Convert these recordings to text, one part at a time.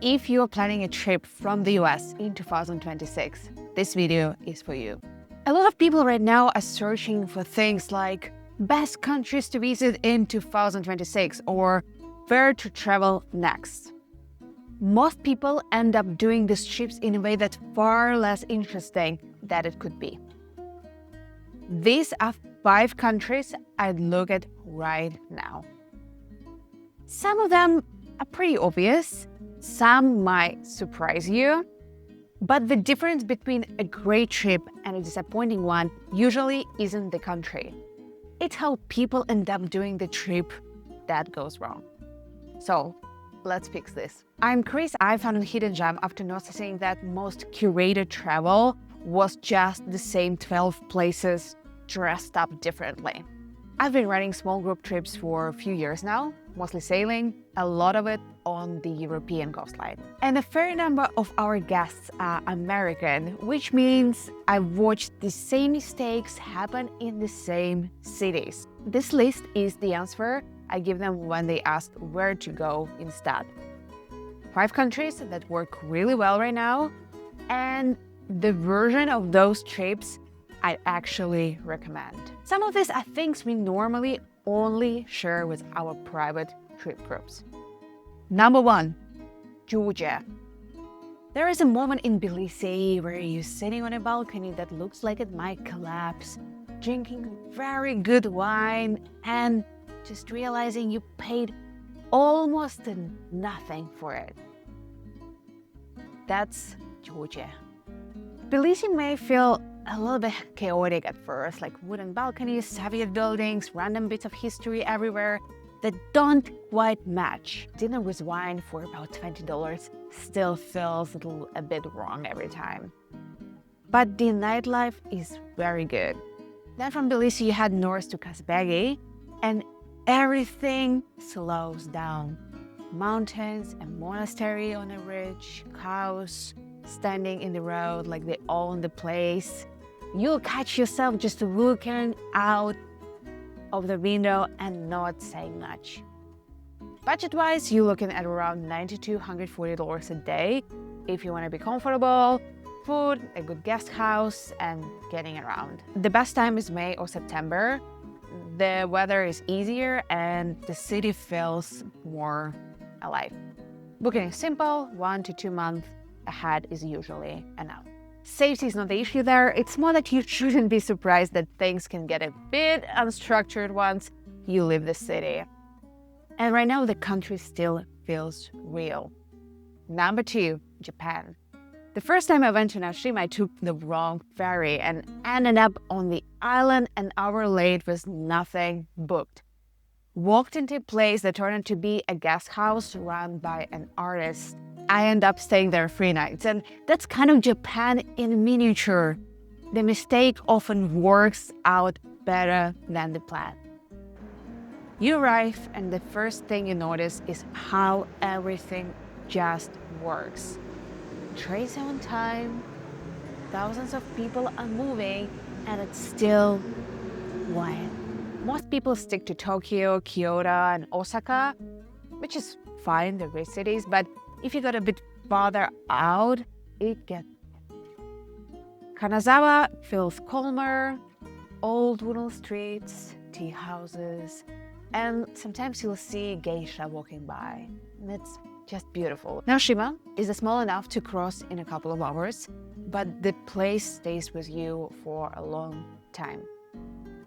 If you're planning a trip from the US in 2026, this video is for you. A lot of people right now are searching for things like best countries to visit in 2026 or where to travel next. Most people end up doing these trips in a way that's far less interesting than it could be. These are 5 countries I'd look at right now. Some of them are pretty obvious, some might surprise you, but the difference between a great trip and a disappointing one usually isn't the country. It's how people end up doing the trip that goes wrong. So, let's fix this. I'm Chris. I found a hidden gem after noticing that most curated travel was just the same 12 places dressed up differently. I've been running small group trips for a few years now, mostly sailing, a lot of it on the European coastline. And a fair number of our guests are American, which means I've watched the same mistakes happen in the same cities. This list is the answer I give them when they ask where to go instead. 5 countries that work really well right now, and the version of those trips I actually recommend. Some of these are things we normally only share with our private trip groups. Number 1, Georgia. There is a moment in Tbilisi where you're sitting on a balcony that looks like it might collapse, drinking very good wine, and just realizing you paid almost nothing for it. That's Georgia. Tbilisi may feel a little bit chaotic at first, like wooden balconies, Soviet buildings, random bits of history everywhere that don't quite match. Dinner with wine for about $20 still feels a bit wrong every time. But the nightlife is very good. Then from Tbilisi you head north to Kazbegi, and everything slows down. Mountains, a monastery on a ridge, cows standing in the road like they own the place. You'll catch yourself just looking out of the window and not saying much. Budget-wise, you're looking at around $90 to $140 a day if you want to be comfortable, food, a good guest house, and getting around. The best time is May or September. The weather is easier and the city feels more alive. Booking is simple, 1 to 2 months ahead is usually enough. Safety is not the issue there. It's more that you shouldn't be surprised that things can get a bit unstructured once you leave the city. And right now the country still feels real. Number 2, Japan. The first time I went to Nashima, I took the wrong ferry and ended up on the island an hour late with nothing booked. Walked into a place that turned out to be a guest house run by an artist. I end up staying there 3 nights, and that's kind of Japan in miniature. The mistake often works out better than the plan. You arrive, and the first thing you notice is how everything just works. Trains are on time, thousands of people are moving, and it's still quiet. Most people stick to Tokyo, Kyoto, and Osaka, which is fine, they're great cities, but if you got a bit farther out, it gets... Kanazawa feels calmer, old wooden streets, tea houses, and sometimes you'll see geisha walking by. And it's just beautiful. Nashima is small enough to cross in a couple of hours, but the place stays with you for a long time.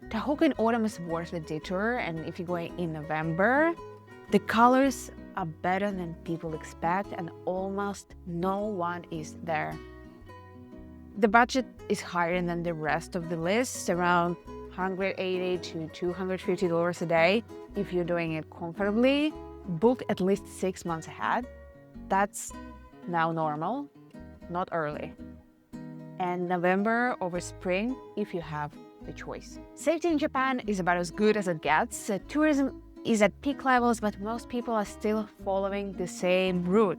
Tohoku in autumn is worth the detour, and if you're going in November, the colors are better than people expect and almost no one is there. The budget is higher than the rest of the list, around $180 to $250 a day. If you're doing it comfortably, book at least 6 months ahead. That's now normal, not early. And November over spring if you have the choice. Safety in Japan is about as good as it gets. Tourism is at peak levels, but most people are still following the same route.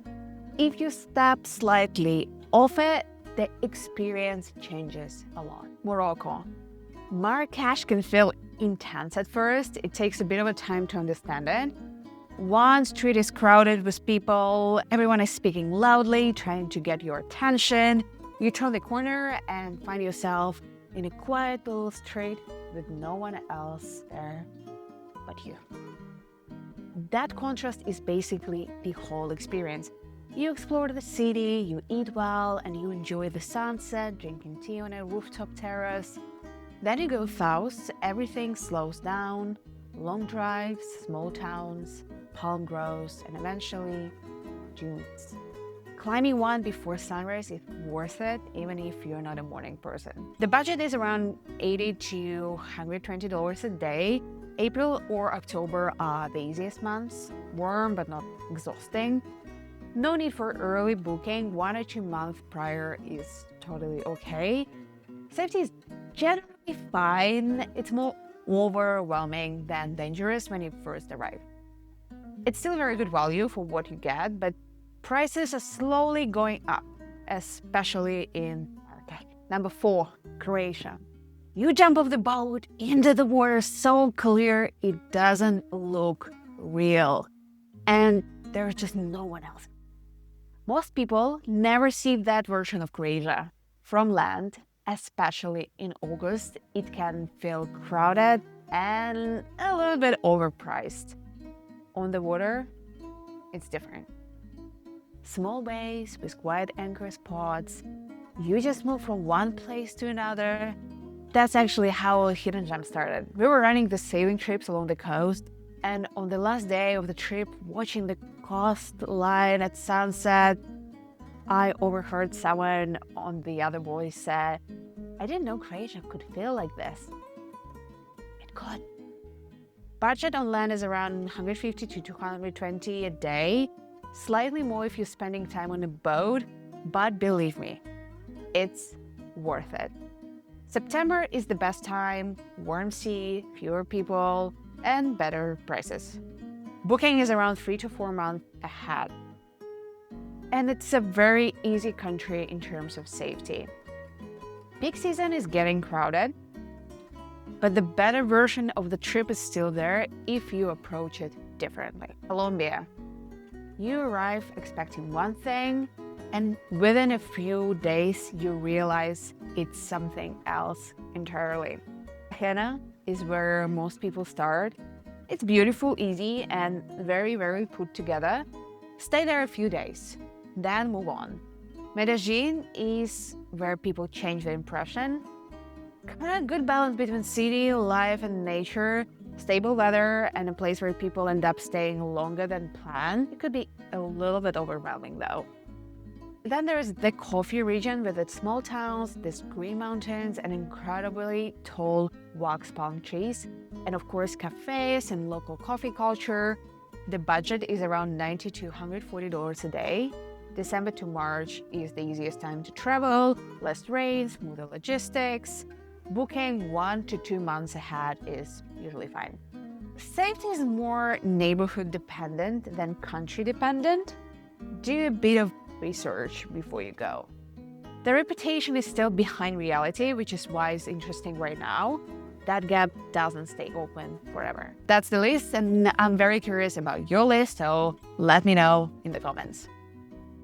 If you step slightly off it, the experience changes a lot. Morocco. Marrakech can feel intense at first. It takes a bit of a time to understand it. One street is crowded with people, everyone is speaking loudly, trying to get your attention. You turn the corner and find yourself in a quiet little street with no one else there but you. That contrast is basically the whole experience. You explore the city, you eat well, and you enjoy the sunset, drinking tea on a rooftop terrace. Then you go south, everything slows down, long drives, small towns, palm groves, and eventually dunes. Climbing one before sunrise is worth it, even if you're not a morning person. The budget is around $80 to $120 a day. April or October are the easiest months, warm but not exhausting. No need for early booking, 1 or 2 months prior is totally okay. Safety is generally fine, it's more overwhelming than dangerous when you first arrive. It's still very good value for what you get, but prices are slowly going up, especially in Marrakech. Number 4, Croatia. You jump off the boat into the water so clear it doesn't look real. And there's just no one else. Most people never see that version of Croatia from land, especially in August. It can feel crowded and a little bit overpriced. On the water, it's different. Small bays with quiet anchor spots. You just move from one place to another. That's actually how Hidden Gem started. We were running the sailing trips along the coast, and on the last day of the trip, watching the coastline at sunset, I overheard someone on the other voice say, "I didn't know Croatia could feel like this." It could. Budget on land is around 150 to 220 a day, slightly more if you're spending time on a boat, but believe me, it's worth it. September is the best time, warm sea, fewer people, and better prices. Booking is around 3 to 4 months ahead. And it's a very easy country in terms of safety. Peak season is getting crowded, but the better version of the trip is still there if you approach it differently. Colombia. You arrive expecting one thing, and within a few days you realize it's something else entirely. Cartagena is where most people start. It's beautiful, easy, and very, very put together. Stay there a few days, then move on. Medellin is where people change their impression. Kind of good balance between city, life, and nature. Stable weather and a place where people end up staying longer than planned. It could be a little bit overwhelming though. Then there's the coffee region with its small towns, these green mountains, and incredibly tall wax palm trees. And of course, cafes and local coffee culture. The budget is around $90 to $140 a day. December to March is the easiest time to travel, less rain, smoother logistics. Booking 1 to 2 months ahead is usually fine. Safety is more neighborhood dependent than country dependent. Do a bit of research before you go. The reputation is still behind reality, which is why it's interesting right now. That gap doesn't stay open forever. That's the list, and I'm very curious about your list, so let me know in the comments.